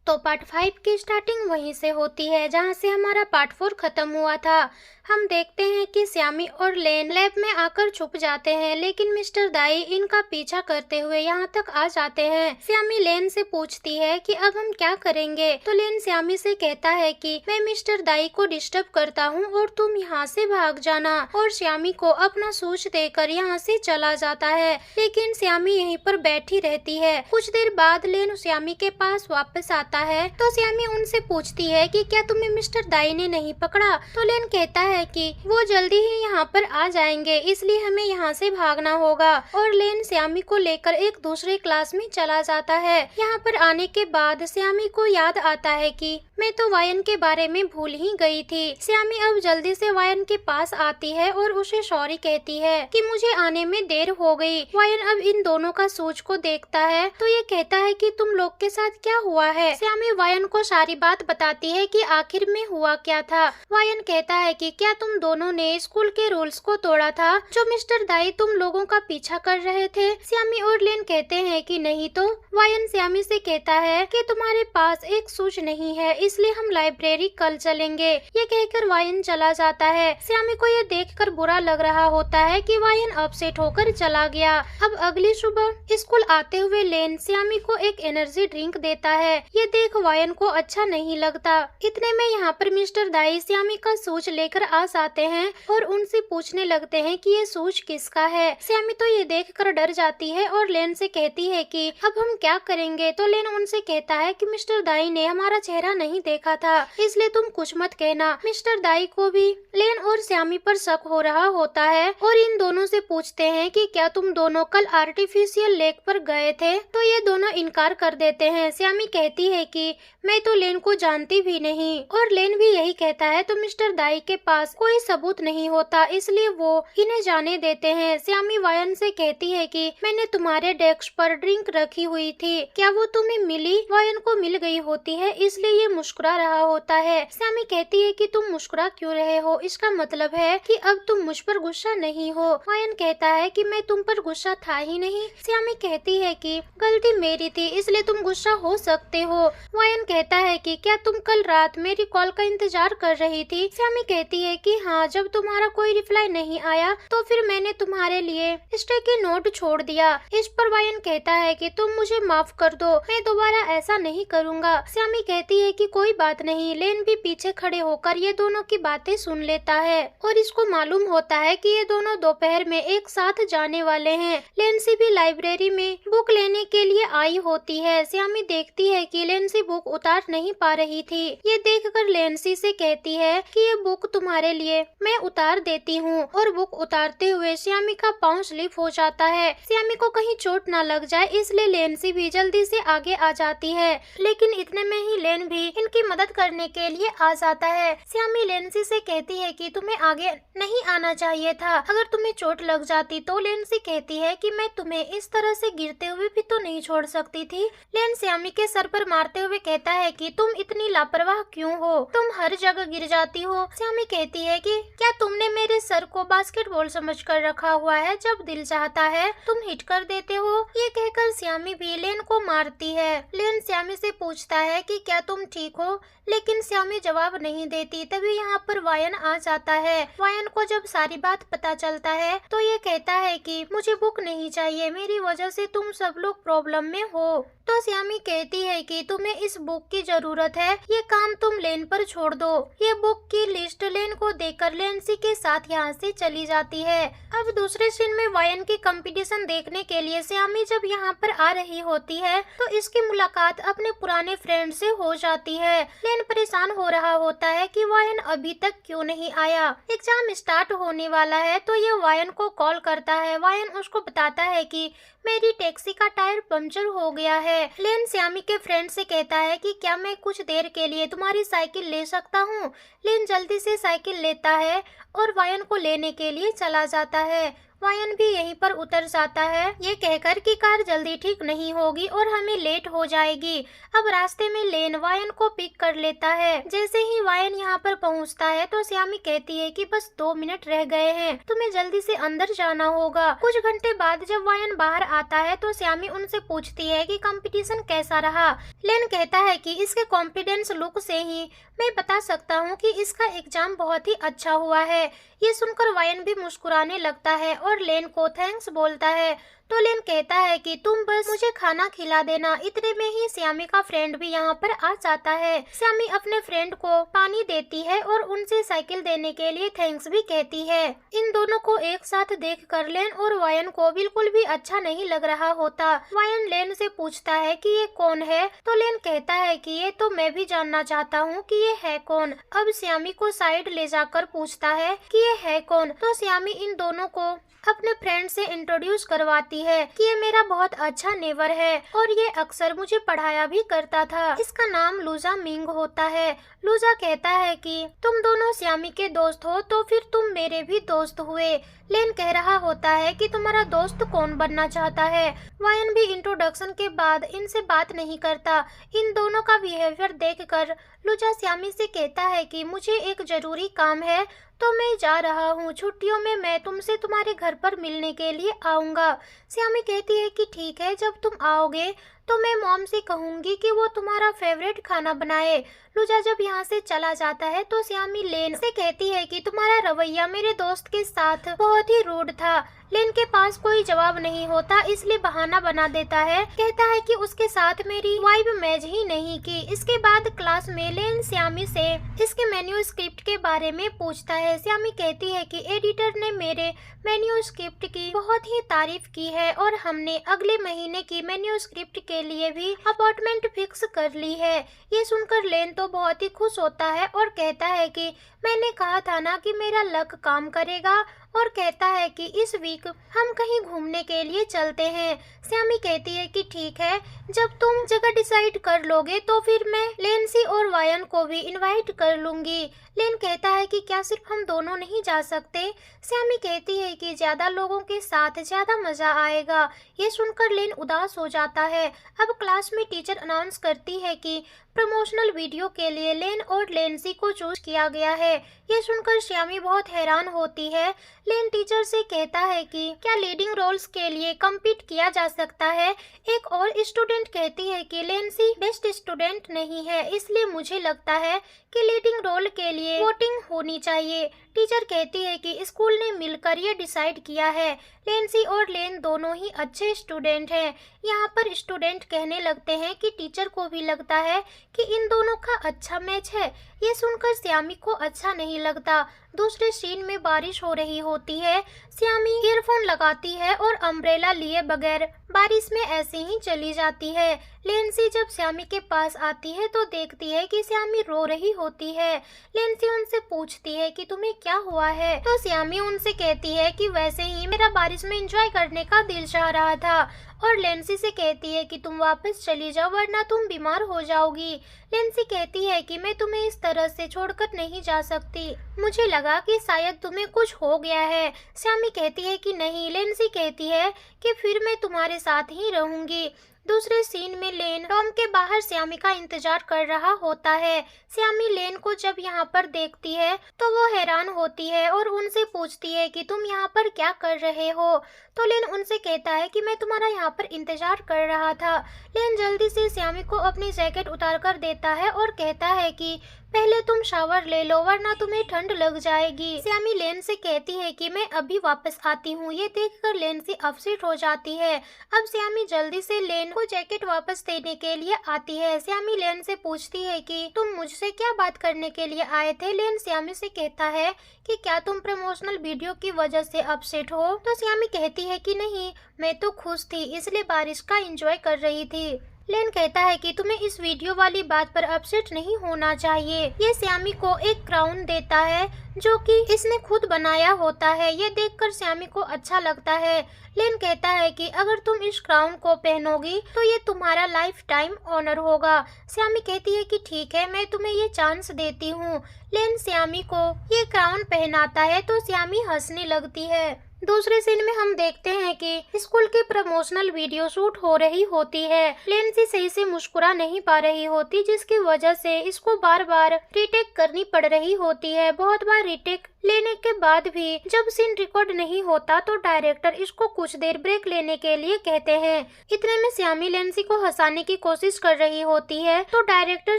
तो पार्ट 5 की स्टार्टिंग वहीं से होती है जहां से हमारा पार्ट 4 खत्म हुआ था। हम देखते हैं कि श्यामी और लेन लैब में आकर छुप जाते हैं, लेकिन मिस्टर दाई इनका पीछा करते हुए यहाँ तक आ जाते हैं। श्यामी लेन से पूछती है कि अब हम क्या करेंगे, तो लेन श्यामी से कहता है कि मैं मिस्टर दाई को डिस्टर्ब करता हूँ और तुम यहाँ से भाग जाना, और श्यामी को अपना सूच देकर यहाँ से चला जाता है। लेकिन श्यामी यहीं पर बैठी रहती है। कुछ देर बाद लेन श्यामी के पास वापस आता है, तो श्यामी उनसे पूछती है कि क्या तुम्हें मिस्टर दाई ने नहीं पकड़ा, तो लेन कहता है कि वो जल्दी ही यहाँ पर आ जाएंगे, इसलिए हमें यहाँ से भागना होगा। और लेन श्यामी को लेकर एक दूसरे क्लास में चला जाता है। यहाँ पर आने के बाद श्यामी को याद आता है कि मैं तो वायन के बारे में भूल ही गई थी। श्यामी अब जल्दी से वायन के पास आती है और उसे सॉरी कहती है कि मुझे आने में देर हो गई। वायन अब इन दोनों का सूच को देखता है तो ये कहता है कि तुम लोग के साथ क्या हुआ है। श्यामी वायन को सारी बात बताती है कि आखिर में हुआ क्या था। वायन कहता है कि क्या तुम दोनों ने स्कूल के रूल्स को तोड़ा था जो मिस्टर दाई तुम लोगों का पीछा कर रहे थे। श्यामी और लेन कहते हैं कि नहीं। तो वायन श्यामी से कहता है कि तुम्हारे पास एक सूच नहीं है, इसलिए हम लाइब्रेरी कल चलेंगे। ये कहकर वायन चला जाता है। श्यामी को ये देखकर बुरा लग रहा होता है कि वायन अपसेट होकर चला गया। अब अगली सुबह स्कूल आते हुए लेन श्यामी को एक एनर्जी ड्रिंक देता है। ये देख वायन को अच्छा नहीं लगता। इतने में यहाँ पर मिस्टर दाई श्यामी का सूच लेकर आ जाते हैं और उनसे पूछने लगते हैं कि ये सूच किसका है। श्यामी तो ये देखकर डर जाती है और लेन से कहती है कि अब हम क्या करेंगे। तो लेन उनसे कहता है कि मिस्टर दाई ने हमारा चेहरा नहीं देखा था, इसलिए तुम कुछ मत कहना। मिस्टर दाई को भी लेन और श्यामी पर शक हो रहा होता है और इन दोनों से पूछते हैं कि क्या तुम दोनों कल आर्टिफिशियल लेक पर गए थे। तो ये दोनों इनकार कर देते हैं। श्यामी कहती है कि मैं तो लेन को जानती भी नहीं, और लेन भी यही कहता है। तो मिस्टर दाई के पास कोई सबूत नहीं होता, इसलिए वो इन्हें जाने देते हैं। श्यामी वायन से कहती है कि मैंने तुम्हारे डेस्क पर ड्रिंक रखी हुई थी, क्या वो तुम्हें मिली। वायन को मिल गई होती है, इसलिए ये मुस्कुरा रहा होता है। श्यामी कहती है कि तुम मुस्कुरा क्यों रहे हो, इसका मतलब है कि अब तुम मुझ पर गुस्सा नहीं हो। वायन कहता है कि मैं तुम पर गुस्सा था ही नहीं। श्यामी कहती है कि गलती मेरी थी, इसलिए तुम गुस्सा हो सकते हो। वायन कहता है कि क्या तुम कल रात मेरी कॉल का इंतजार कर रही थी। श्यामी कहती है कि हाँ, जब तुम्हारा कोई रिप्लाई नहीं आया तो फिर मैंने तुम्हारे लिए स्टिकी नोट छोड़ दिया। इस पर वायन कहता है कि तुम मुझे माफ कर दो, मैं दोबारा ऐसा नहीं करूँगा। श्यामी कहती है कि कोई बात नहीं। लेन भी पीछे खड़े होकर ये दोनों की बातें सुन लेता है और इसको मालूम होता है कि ये दोनों दोपहर में एक साथ जाने वाले हैं। लेंसी भी लाइब्रेरी में बुक लेने के लिए आई होती है। श्यामी देखती है कि लेंसी बुक उतार नहीं पा रही थी। ये देखकर लेंसी से कहती है कि ये बुक तुम्हारे लिए मैं उतार देती हूँ, और बुक उतारते हुए श्यामी का पाँव स्लिप हो जाता है। श्यामी को कहीं चोट न लग जाए, इसलिए लेंसी भी जल्दी से आगे आ जाती है। लेकिन इतने में ही लेन भी इनकी मदद करने के लिए आ जाता है। श्यामी लेंसी से कहती है कि तुम्हें आगे नहीं आना चाहिए था, अगर तुम्हें चोट लग जाती। तो लेंसी कहती है कि मैं तुम्हें इस तरह से गिरते हुए भी तो नहीं छोड़ सकती थी। लेन श्यामी के सर पर मारते हुए कहता है कि तुम इतनी लापरवाह क्यों हो, तुम हर जगह गिर जाती हो। श्यामी कहती है कि क्या तुमने मेरे सर को बास्केटबॉल समझकर रखा हुआ है, जब दिल चाहता है तुम हिट कर देते हो। ये कहकर श्यामी भी लेन को मारती है। लेन श्यामी से पूछता है कि क्या तुम ठीक हो, लेकिन श्यामी जवाब नहीं देती। तभी यहाँ पर वायन आ जाता है। वायन को जब सारी बात पता चलता है तो ये कहता है कि मुझे बुक नहीं चाहिए, मेरी वजह से तुम सब लोग प्रॉब्लम में हो। तो श्यामी कहती है कि तुम्हें इस बुक की जरूरत है, ये काम तुम लेन पर छोड़ दो। ये बुक की लिस्ट लेन को देकर लेंसी के साथ यहाँ से चली जाती है। अब दूसरे सीन में वायन की कंपटीशन देखने के लिए श्यामी जब यहाँ पर आ रही होती है तो इसकी मुलाकात अपने पुराने फ्रेंड से हो जाती है। लेन परेशान हो रहा होता है कि वायन अभी तक क्यों नहीं आया। एग्जाम स्टार्ट होने वाला है तो ये वायन को कॉल करता है। वायन उसको बताता है कि मेरी टैक्सी का टायर पंचर हो गया है। लेन श्यामी के फ्रेंड से कहता है कि क्या मैं कुछ देर के लिए तुम्हारी साइकिल ले सकता हूँ। लेन जल्दी से साइकिल लेता है और वायन को लेने के लिए चला जाता है। वायन भी यहीं पर उतर जाता है, ये कहकर कि कार जल्दी ठीक नहीं होगी और हमें लेट हो जाएगी। अब रास्ते में लेन वायन को पिक कर लेता है। जैसे ही वायन यहाँ पर पहुँचता है तो श्यामी कहती है कि बस 2 मिनट रह गए हैं, तुम्हें जल्दी से अंदर जाना होगा। कुछ घंटे बाद जब वायन बाहर आता है तो श्यामी उनसे पूछती है कि कंपटीशन कैसा रहा। लेन कहता है कि इसके कॉन्फिडेंस लुक से ही मैं बता सकता हूँ कि इसका एग्जाम बहुत ही अच्छा हुआ है। ये सुनकर वायन भी मुस्कुराने लगता है और लेन को थैंक्स बोलता है। तो लेन कहता है कि तुम बस मुझे खाना खिला देना। इतने में ही श्यामी का फ्रेंड भी यहाँ पर आ जाता है। श्यामी अपने फ्रेंड को पानी देती है और उनसे साइकिल देने के लिए थैंक्स भी कहती है। इन दोनों को एक साथ देखकर लेन और वायन को बिल्कुल भी अच्छा नहीं लग रहा होता। वायन लेन से पूछता है कि ये कौन है, तो लेन कहता है कि ये तो मैं भी जानना चाहता हूँ कि ये है कौन। अब श्यामी को साइड ले जाकर पूछता है कि ये है कौन। तो श्यामी इन दोनों को अपने फ्रेंड से इंट्रोड्यूस करवाती है कि ये मेरा बहुत अच्छा नेबर है और ये अक्सर मुझे पढ़ाया भी करता था। इसका नाम लूजा मिंग होता है। लूजा कहता है कि तुम दोनों श्यामी के दोस्त हो तो फिर तुम मेरे भी दोस्त हुए। लेन कह रहा होता है कि तुम्हारा दोस्त कौन बनना चाहता है। वायन भी इंट्रोडक्शन के बाद इनसे बात नहीं करता। इन दोनों का बिहेवियर देखकर लूजा श्यामी से कहता है कि मुझे एक जरूरी काम है तो मैं जा रहा हूँ। छुट्टियों में मैं तुमसे तुम्हारे घर पर मिलने के लिए आऊँगा। श्यामी कहती है कि ठीक है, जब तुम आओगे तो मैं मॉम से कहूँगी कि वो तुम्हारा फेवरेट खाना बनाए। लूजा जब यहाँ से चला जाता है तो श्यामी लेन से कहती है कि तुम्हारा रवैया मेरे दोस्त के साथ बहुत ही रूड था। लेन के पास कोई जवाब नहीं होता, इसलिए बहाना बना देता है। कहता है कि उसके साथ मेरी वाइब मैच ही नहीं की। इसके बाद क्लास में लेन श्यामी से इसके मेन्यू स्क्रिप्ट के बारे में पूछता है। श्यामी कहती है कि एडिटर ने मेरे मेन्यू स्क्रिप्ट की बहुत ही तारीफ की है और हमने अगले महीने की मेन्यू स्क्रिप्ट के लिए भी अपार्टमेंट फिक्स कर ली है। ये सुनकर लेन तो बहुत ही खुश होता है और कहता है कि मैंने कहा था ना कि मेरा लक काम करेगा, और कहता है कि इस वीक हम कहीं घूमने के लिए चलते हैं। श्यामी कहती है कि ठीक है, जब तुम जगह डिसाइड कर लोगे तो फिर मैं लेंसी और वायन को भी इनवाइट कर लूंगी। लेन कहता है कि क्या सिर्फ हम दोनों नहीं जा सकते। श्यामी कहती है कि ज्यादा लोगों के साथ ज्यादा मजा आएगा। ये सुनकर लेन उदास हो जाता है। अब क्लास में टीचर अनाउंस करती है कि प्रमोशनल वीडियो के लिए लेन और लेंसी को चूज किया गया है। ये सुनकर श्यामी बहुत हैरान होती है। लेन टीचर से कहता है कि क्या लीडिंग रोल्स के लिए कम्पीट किया जा सकता है। एक और स्टूडेंट कहती है कि लेंसी बेस्ट स्टूडेंट नहीं है, इसलिए मुझे लगता है कि लीडिंग रोल के लिए वोटिंग होनी चाहिए। टीचर कहती है कि स्कूल ने मिलकर ये डिसाइड किया है। लेंसी और लेन दोनों ही अच्छे स्टूडेंट हैं। यहाँ पर स्टूडेंट कहने लगते हैं कि टीचर को भी लगता है कि इन दोनों का अच्छा मैच है। ये सुनकर श्यामी को अच्छा नहीं लगता। दूसरे सीन में बारिश हो रही होती है। श्यामी ईयरफोन लगाती है और अम्ब्रेला लिए बगैर बारिश में ऐसे ही चली जाती है। लेंसी जब श्यामी के पास आती है तो देखती है कि श्यामी रो रही होती है। लेंसी उनसे पूछती है कि तुम्हें क्या हुआ है, तो श्यामी उनसे कहती है कि वैसे ही मेरा बारिश में एंजॉय करने का दिल चाह रहा था। और लेंसी से कहती है कि तुम वापस चली जाओ वरना तुम बीमार हो जाओगी। लेंसी कहती है कि मैं तुम्हें इस तरह से छोड़कर नहीं जा सकती, मुझे लगा कि शायद तुम्हें कुछ हो गया है। श्यामी कहती है कि नहीं। लेंसी कहती है कि फिर मैं तुम्हारे साथ ही रहूंगी। दूसरे सीन में लेन टॉम के बाहर श्यामी का इंतजार कर रहा होता है। श्यामी लेन को जब यहाँ पर देखती है तो वो हैरान होती है और उनसे पूछती है कि तुम यहाँ पर क्या कर रहे हो। तो लेन उनसे कहता है कि मैं तुम्हारा यहाँ पर इंतजार कर रहा था। लेन जल्दी से श्यामी को अपनी जैकेट उतार कर देता है और कहता है कि पहले तुम शावर ले लो वरना तुम्हें ठंड लग जाएगी। श्यामी लेन से कहती है कि मैं अभी वापस आती हूँ। ये देखकर लेन से अपसेट हो जाती है। अब श्यामी जल्दी से लेन को जैकेट वापस देने के लिए आती है। श्यामी लेन से पूछती है कि तुम मुझसे क्या बात करने के लिए आए थे। लेन श्यामी से कहता है कि क्या तुम प्रमोशनल वीडियो की वजह से अपसेट हो। तो श्यामी कहती है कि नहीं, मैं तो खुश थी, इसलिए बारिश का एंजॉय कर रही थी। लेन कहता है कि तुम्हें इस वीडियो वाली बात पर अपसेट नहीं होना चाहिए। ये श्यामी को एक क्राउन देता है जो कि इसने खुद बनाया होता है। ये देखकर श्यामी को अच्छा लगता है। लेन कहता है कि अगर तुम इस क्राउन को पहनोगी तो ये तुम्हारा लाइफ टाइम ऑनर होगा। श्यामी कहती है कि ठीक है, मैं तुम्हें ये चांस देती हूँ। लेन श्यामी को ये क्राउन पहनाता है तो श्यामी हंसने लगती है। दूसरे सीन में हम देखते हैं कि स्कूल की प्रमोशनल वीडियो शूट हो रही होती है। लेंसी सही से मुस्कुरा नहीं पा रही होती, जिसकी वजह से इसको बार बार रीटेक करनी पड़ रही होती है। बहुत बार रीटेक लेने के बाद भी जब सीन रिकॉर्ड नहीं होता तो डायरेक्टर इसको कुछ देर ब्रेक लेने के लिए कहते हैं। इतने में श्यामी लेंसी को हंसाने की कोशिश कर रही होती है तो डायरेक्टर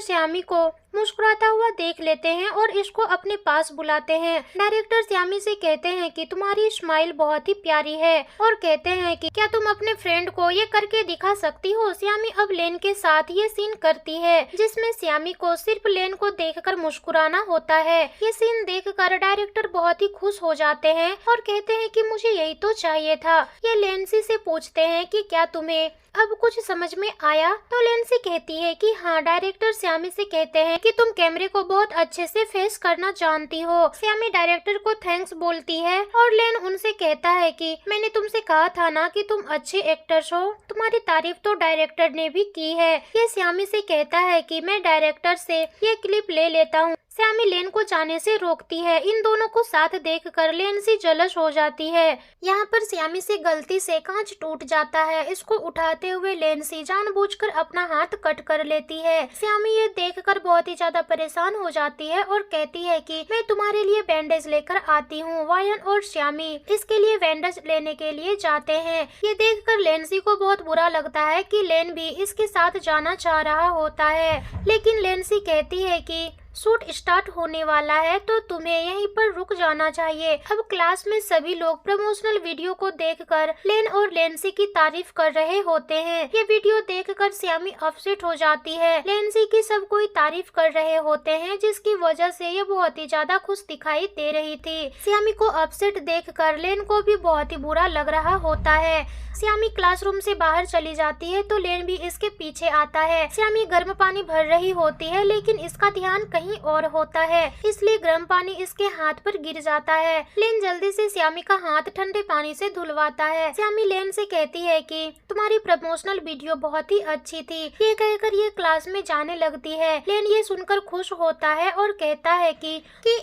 श्यामी को मुस्कुराता हुआ देख लेते हैं और इसको अपने पास बुलाते हैं। डायरेक्टर श्यामी से कहते हैं कि तुम्हारी स्माइल बहुत ही प्यारी है और कहते हैं कि क्या तुम अपने फ्रेंड को ये करके दिखा सकती हो। श्यामी अब लेन के साथ ये सीन करती है जिसमें श्यामी को सिर्फ लेन को देखकर मुस्कुराना होता है। ये सीन देखकर डायरेक्टर बहुत ही खुश हो जाते हैं और कहते हैं कि मुझे यही तो चाहिए था। ये लेंसी से पूछते हैं कि क्या तुम्हें अब कुछ समझ में आया, तो लेंसी कहती है कि हाँ। डायरेक्टर श्यामी से कहते हैं कि तुम कैमरे को बहुत अच्छे से फेस करना जानती हो। श्यामी डायरेक्टर को थैंक्स बोलती है और लेन उनसे कहता है कि मैंने तुमसे कहा था ना कि तुम अच्छे एक्टर्स हो। तुम्हारी तारीफ तो डायरेक्टर ने भी की है। ये श्यामी से कहता है कि मैं डायरेक्टर से ये क्लिप ले लेता हूँ। श्यामी लेन को जाने से रोकती है। इन दोनों को साथ देखकर लेंसी जलस हो जाती है। यहाँ पर श्यामी से गलती से कांच टूट जाता है। इसको उठाते हुए लेंसी जानबूझकर अपना हाथ कट कर लेती है। श्यामी ये देखकर बहुत ही ज्यादा परेशान हो जाती है और कहती है कि मैं तुम्हारे लिए बैंडेज लेकर आती हूँ। वायन और श्यामी इसके लिए बैंडेज लेने के लिए जाते हैं। ये देखकर लेंसी को बहुत बुरा लगता है कि लेन भी इसके साथ जाना चाह रहा होता है, लेकिन लेंसी कहती है कि शूट स्टार्ट होने वाला है तो तुम्हें यहीं पर रुक जाना चाहिए। अब क्लास में सभी लोग प्रमोशनल वीडियो को देखकर लेन और लेंसी की तारीफ कर रहे होते हैं। ये वीडियो देखकर श्यामी अपसेट हो जाती है। लेंसी की सब कोई तारीफ कर रहे होते हैं जिसकी वजह से ये बहुत ही ज्यादा खुश दिखाई दे रही थी। श्यामी को अपसेट देखकर लेन को भी बहुत ही बुरा लग रहा होता है। श्यामी क्लासरूम से बाहर चली जाती है तो लेन भी इसके पीछे आता है। श्यामी गर्म पानी भर रही होती है लेकिन इसका ध्यान कहीं और होता है, इसलिए गर्म पानी इसके हाथ पर गिर जाता है। लेन जल्दी से श्यामी का हाथ ठंडे पानी से धुलवाता है। श्यामी लेन से कहती है कि तुम्हारी प्रमोशनल वीडियो बहुत ही अच्छी थी। ये कहकर ये क्लास में जाने लगती है। लेन ये सुनकर खुश होता है और कहता है कि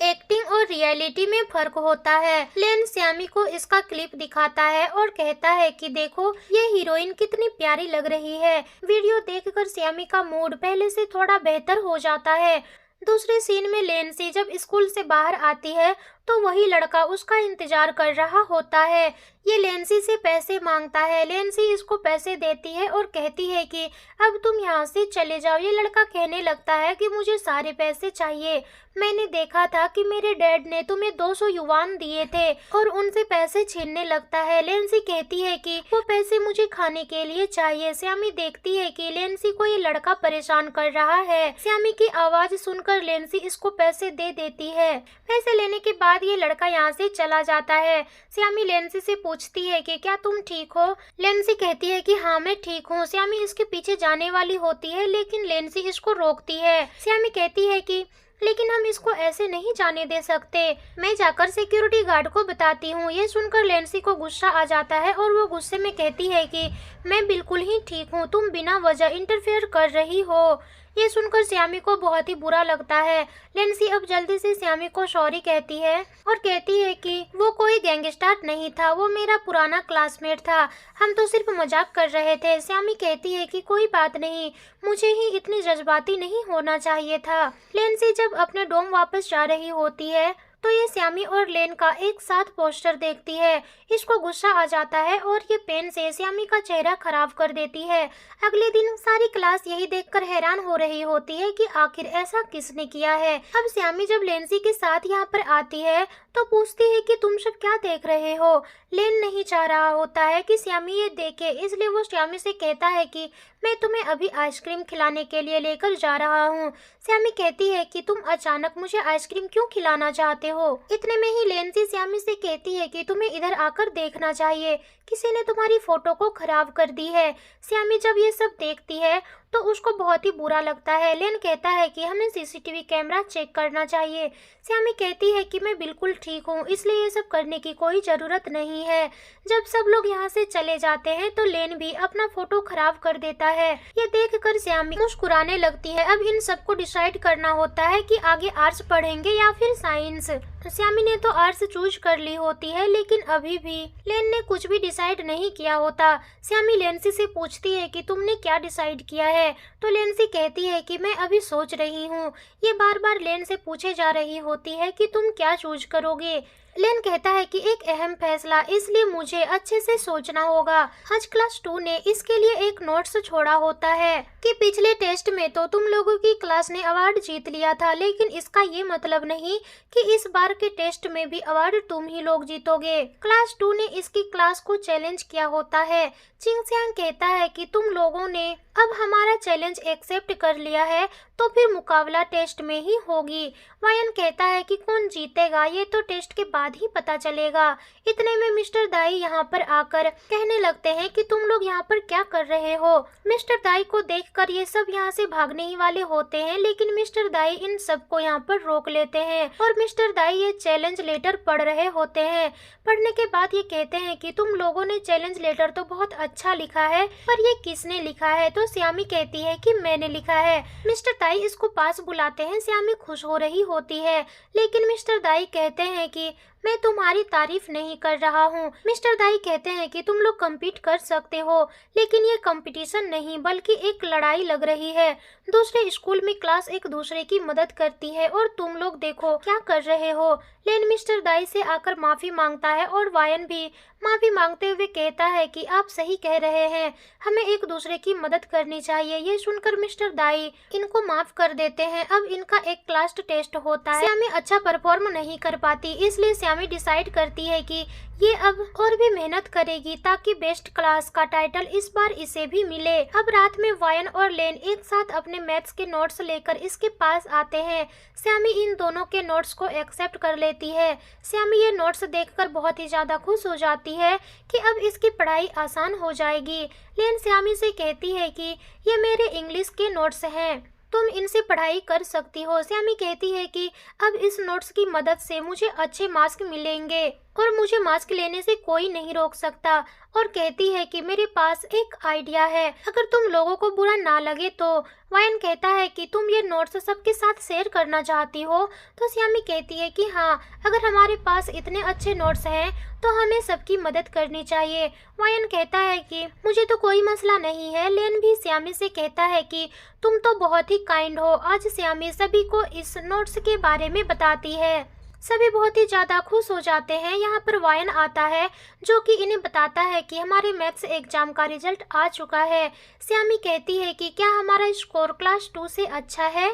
एक्टिंग और रियलिटी में फर्क होता है। लेन श्यामी को इसका क्लिप दिखाता है और कहता है कि देखो ये हीरोइन कितनी प्यारी लग रही है। वीडियो देखकर श्यामी का मूड पहले से थोड़ा बेहतर हो जाता है। दूसरे सीन में लेंसी जब स्कूल से बाहर आती है तो वही लड़का उसका इंतजार कर रहा होता है। ये लेंसी से पैसे मांगता है। लेंसी इसको पैसे देती है और कहती है कि अब तुम यहाँ से चले जाओ। ये लड़का कहने लगता है कि मुझे सारे पैसे चाहिए। मैंने देखा था कि मेरे डैड ने तुम्हें 200 युवान दिए थे और उनसे पैसे छीनने लगता है। लेंसी कहती है कि वो पैसे मुझे खाने के लिए चाहिए। श्यामी देखती है कि लेंसी को ये लड़का परेशान कर रहा है। श्यामी की आवाज सुनकर लेंसी इसको पैसे दे देती है। पैसे लेने के बाद ये लड़का यहाँ से चला जाता है। श्यामी लेंसी से पूछती है कि क्या तुम ठीक हो। लेंसी कहती है कि हाँ मैं ठीक हूँ। श्यामी इसके पीछे जाने वाली होती है लेकिन लेंसी इसको रोकती है। श्यामी कहती है कि लेकिन हम इसको ऐसे नहीं जाने दे सकते, मैं जाकर सिक्योरिटी गार्ड को बताती हूँ। ये सुनकर लेंसी को गुस्सा आ जाता है और वो गुस्से में कहती है कि मैं बिल्कुल ही ठीक हूँ, तुम बिना वजह इंटरफेयर कर रही हो। ये सुनकर श्यामी को बहुत ही बुरा लगता है। लेंसी अब जल्दी से श्यामी को सॉरी कहती है और कहती है कि वो कोई गैंगस्टर नहीं था, वो मेरा पुराना क्लासमेट था, हम तो सिर्फ मजाक कर रहे थे। श्यामी कहती है कि कोई बात नहीं, मुझे ही इतनी जज्बाती नहीं होना चाहिए था। लेंसी जब अपने डोम वापस जा रही होती है तो ये श्यामी और लेन का एक साथ पोस्टर देखती है। इसको गुस्सा आ जाता है और ये पेन से श्यामी का चेहरा खराब कर देती है। अगले दिन सारी क्लास यही देखकर हैरान हो रही होती है कि आखिर ऐसा किसने किया है। अब श्यामी जब लेंसी के साथ यहाँ पर आती है तो पूछती है कि तुम सब क्या देख रहे हो। लेन नहीं चाह रहा होता है कि श्यामी ये देखे, इसलिए वो श्यामी से कहता है कि मैं तुम्हें अभी आइसक्रीम खिलाने के लिए लेकर जा रहा हूँ। श्यामी कहती है कि तुम अचानक मुझे आइसक्रीम क्यों खिलाना चाहते हो। इतने में ही लेंसी श्यामी से कहती है कि तुम्हें इधर आकर देखना चाहिए, किसी ने तुम्हारी फोटो को खराब कर दी है। श्यामी जब ये सब देखती है तो उसको बहुत ही बुरा लगता है। लेन कहता है कि हमें सीसीटीवी कैमरा चेक करना चाहिए। श्यामी कहती है कि मैं बिल्कुल ठीक हूँ, इसलिए ये सब करने की कोई ज़रूरत नहीं है। जब सब लोग यहाँ से चले जाते हैं तो लेन भी अपना फोटो खराब कर देता है। ये देखकर श्यामी मुस्कुराने लगती है। अब इन सबको डिसाइड करना होता है कि आगे आर्ट्स पढ़ेंगे या फिर साइंस। श्यामी ने तो आर्ट्स चूज कर ली होती है, लेकिन अभी भी लेन ने कुछ भी डिसाइड नहीं किया होता। श्यामी लेंसी से पूछती है कि तुमने क्या डिसाइड किया है, तो लेंसी कहती है कि मैं अभी सोच रही हूँ। ये बार बार लेन से पूछे जा रही होती है कि तुम क्या चूज करोगे। लेन कहता है कि एक अहम फैसला, इसलिए मुझे अच्छे से सोचना होगा। आज क्लास 2 ने इसके लिए एक नोट्स छोड़ा होता है कि पिछले टेस्ट में तो तुम लोगों की क्लास ने अवार्ड जीत लिया था, लेकिन इसका ये मतलब नहीं कि इस बार के टेस्ट में भी अवार्ड तुम ही लोग जीतोगे। क्लास 2 ने इसकी क्लास को चैलेंज किया होता है। चिंगसियांग कहता है कि तुम लोगों ने अब हमारा चैलेंज एक्सेप्ट कर लिया है, तो फिर मुकाबला टेस्ट में ही होगी। वायन कहता है कि कौन जीतेगा ये तो टेस्ट के बाद ही पता चलेगा। इतने में मिस्टर दाई यहाँ पर आकर कहने लगते हैं कि तुम लोग यहाँ पर क्या कर रहे हो। मिस्टर दाई को देखकर ये सब यहाँ से भागने ही वाले होते हैं, लेकिन मिस्टर दाई इन सबको यहाँ पर रोक लेते हैं और मिस्टर दाई ये चैलेंज लेटर पढ़ रहे होते हैं। पढ़ने के बाद ये कहते हैं कि तुम लोगों ने चैलेंज लेटर तो बहुत अच्छा लिखा है, पर ये किसने लिखा है? तो श्यामी कहती है कि मैंने लिखा है। मिस्टर दाई इसको पास बुलाते हैं। श्यामी खुश हो रही होती है, लेकिन मिस्टर दाई कहते हैं कि मैं तुम्हारी तारीफ नहीं कर रहा हूँ। मिस्टर दाई कहते हैं कि तुम लोग कम्पीट कर सकते हो, लेकिन ये कंपटीशन नहीं बल्कि एक लड़ाई लग रही है। दूसरे स्कूल में क्लास एक दूसरे की मदद करती है और तुम लोग देखो क्या कर रहे हो। लेन मिस्टर दाई से आकर माफी मांगता है और वायन भी माफी मांगते हुए कहता है कि आप सही कह रहे हैं, हमें एक दूसरे की मदद करनी चाहिए। ये सुनकर मिस्टर दाई इनको माफ कर देते हैं। अब इनका एक क्लास टेस्ट होता है। श्यामी अच्छा परफॉर्म नहीं कर पाती, इसलिए श्यामी डिसाइड करती है कि ये अब और भी मेहनत करेगी ताकि बेस्ट क्लास का टाइटल इस बार इसे भी मिले। अब रात में वायन और लेन एक साथ अपने मैथ्स के नोट्स लेकर इसके पास आते हैं। श्यामी इन दोनों के नोट्स को एक्सेप्ट कर लेती है। श्यामी ये नोट्स देखकर बहुत ही ज्यादा खुश हो जाती है कि अब इसकी पढ़ाई आसान हो जाएगी। लेन श्यामी से कहती है कि ये मेरे इंग्लिश के नोट्स हैं, तुम इनसे पढ़ाई कर सकती हो। श्यामी कहती है कि अब इस नोट्स की मदद से मुझे अच्छे मार्क्स मिलेंगे और मुझे मार्क्स लेने से कोई नहीं रोक सकता, और कहती है कि मेरे पास एक आइडिया है, अगर तुम लोगों को बुरा ना लगे तो। वायन कहता है कि तुम ये नोट्स सबके साथ शेयर करना चाहती हो, तो श्यामी कहती है कि हाँ, अगर हमारे पास इतने अच्छे नोट्स हैं तो हमें सबकी मदद करनी चाहिए। वायन कहता है कि मुझे तो कोई मसला नहीं है। लेन भी श्यामी से कहता है कि तुम तो बहुत ही काइंड हो। आज श्यामी सभी को इस नोट्स के बारे में बताती है। सभी बहुत ही ज्यादा खुश हो जाते हैं। यहाँ पर वायन आता है जो कि इन्हें बताता है कि हमारे मैथ्स एग्जाम का रिजल्ट आ चुका है। श्यामी कहती है कि क्या हमारा स्कोर क्लास 2 से अच्छा है?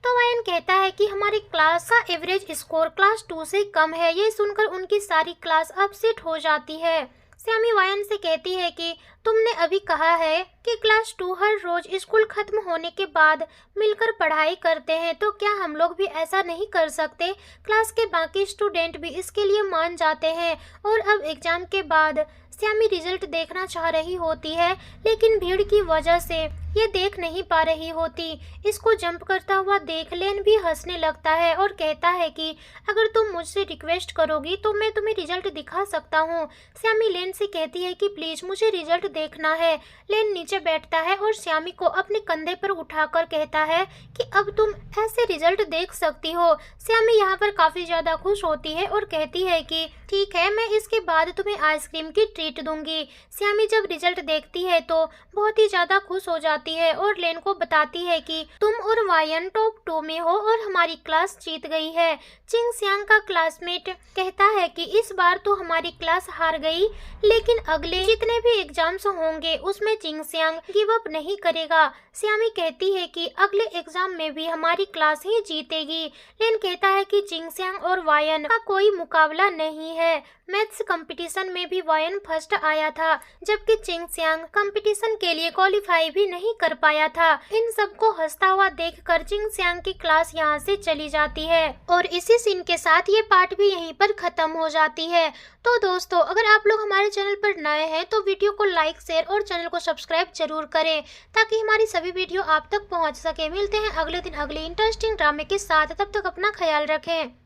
तो वायन कहता है कि हमारी क्लास का एवरेज स्कोर क्लास 2 से कम है। ये सुनकर उनकी सारी क्लास अपसेट हो जाती है। श्यामी वायन से कहती है कि तुमने अभी कहा है कि क्लास 2 हर रोज स्कूल खत्म होने के बाद मिलकर पढ़ाई करते हैं, तो क्या हम लोग भी ऐसा नहीं कर सकते? क्लास के बाकी स्टूडेंट भी इसके लिए मान जाते हैं। और अब एग्जाम के बाद श्यामी रिजल्ट देखना चाह रही होती है, लेकिन भीड़ की वजह से ये देख नहीं पा रही होती। इसको जंप करता हुआ देख लेन भी हंसने लगता है और कहता है कि अगर तुम मुझसे रिक्वेस्ट करोगी तो मैं तुम्हें रिजल्ट दिखा सकता हूँ। श्यामी लेन से कहती है कि प्लीज मुझे रिजल्ट देखना है। लेन नीचे बैठता है और श्यामी को अपने कंधे पर उठाकर कहता है कि अब तुम ऐसे रिजल्ट देख सकती हो। श्यामी यहाँ पर काफी ज्यादा खुश होती है और कहती है कि ठीक है, मैं इसके बाद तुम्हें आइसक्रीम की ट्रीट दूंगी। श्यामी जब रिजल्ट देखती है तो बहुत ही ज्यादा खुश हो जाती है और लेन को बताती है कि तुम और वायन टॉप 2 में हो और हमारी क्लास जीत गई है। चिंगसियांग का क्लासमेट कहता है कि इस बार तो हमारी क्लास हार गई, लेकिन अगले जितने भी एग्जाम्स होंगे उसमें चिंगसियांग गिव अप नहीं करेगा। श्यामी कहती है कि अगले एग्जाम में भी हमारी क्लास ही जीतेगी। लेन कहता है कि चिंगसियांग और वायन का कोई मुकाबला नहीं है। मैथ्स कंपटीशन में भी वायन फर्स्ट आया था, जबकि चिंगसियांग कंपटीशन के लिए क्वालिफाई भी नहीं कर पाया था। इन सबको हंसता हुआ देखकर चिंगसियांग की क्लास यहाँ से चली जाती है और इसी सीन के साथ ये पार्ट भी यहीं पर खत्म हो जाती है। तो दोस्तों, अगर आप लोग हमारे चैनल पर नए हैं तो वीडियो को लाइक, शेयर और चैनल को सब्सक्राइब जरूर करें ताकि हमारी सभी वीडियो आप तक पहुँच सके। मिलते हैं अगले दिन अगले इंटरेस्टिंग ड्रामे के साथ। तब तक अपना ख्याल रखें।